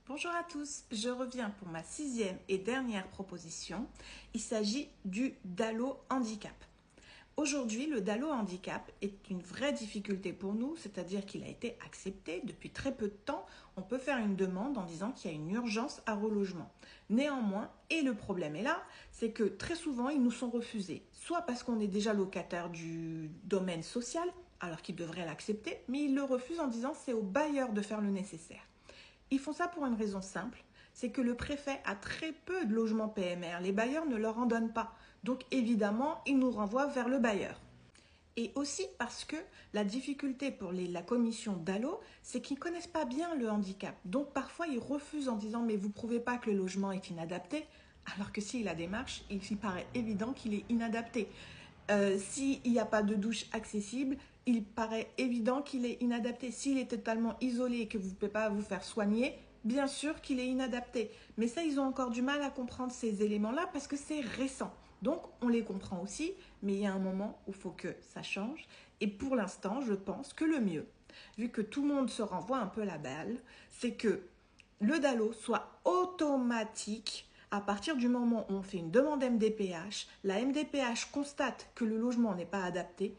Bonjour à tous, je reviens pour ma 6e et dernière proposition. Il s'agit du DALO handicap. Aujourd'hui, le DALO handicap est une vraie difficulté pour nous, c'est-à-dire qu'il a été accepté depuis très peu de temps. On peut faire une demande en disant qu'il y a une urgence à relogement. Néanmoins, et le problème est là, c'est que très souvent, ils nous sont refusés, soit parce qu'on est déjà locataire du domaine social, alors qu'ils devraient l'accepter, mais ils le refusent en disant que c'est au bailleur de faire le nécessaire. Ils font ça pour une raison simple, c'est que le préfet a très peu de logements PMR. Les bailleurs ne leur en donnent pas. Donc évidemment, ils nous renvoient vers le bailleur. Et aussi parce que la difficulté pour la commission DALO, c'est qu'ils ne connaissent pas bien le handicap. Donc parfois, ils refusent en disant « mais vous ne prouvez pas que le logement est inadapté », alors que s'il a des marches, il paraît évident qu'il est inadapté. S'il n'y a pas de douche accessible, il paraît évident qu'il est inadapté. S'il est totalement isolé et que vous ne pouvez pas vous faire soigner, bien sûr qu'il est inadapté. Mais ça, ils ont encore du mal à comprendre ces éléments-là parce que c'est récent. Donc, on les comprend aussi, mais il y a un moment où il faut que ça change. Et pour l'instant, je pense que le mieux, vu que tout le monde se renvoie un peu la balle, c'est que le DALO soit automatique. À partir du moment où on fait une demande MDPH, la MDPH constate que le logement n'est pas adapté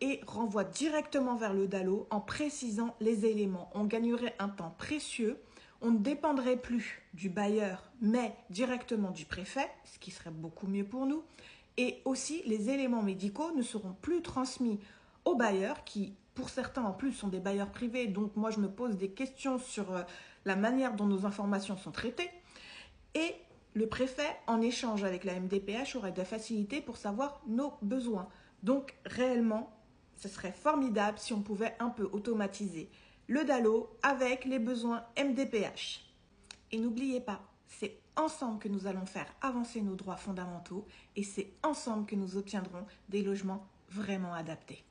et renvoie directement vers le DALO en précisant les éléments. On gagnerait un temps précieux, on ne dépendrait plus du bailleur, mais directement du préfet, ce qui serait beaucoup mieux pour nous. Et aussi, les éléments médicaux ne seront plus transmis aux bailleurs qui, pour certains en plus, sont des bailleurs privés. Donc moi, je me pose des questions sur la manière dont nos informations sont traitées. Et le préfet, en échange avec la MDPH, aurait de la facilité pour savoir nos besoins. Donc, réellement, ce serait formidable si on pouvait un peu automatiser le DALO avec les besoins MDPH. Et n'oubliez pas, c'est ensemble que nous allons faire avancer nos droits fondamentaux et c'est ensemble que nous obtiendrons des logements vraiment adaptés.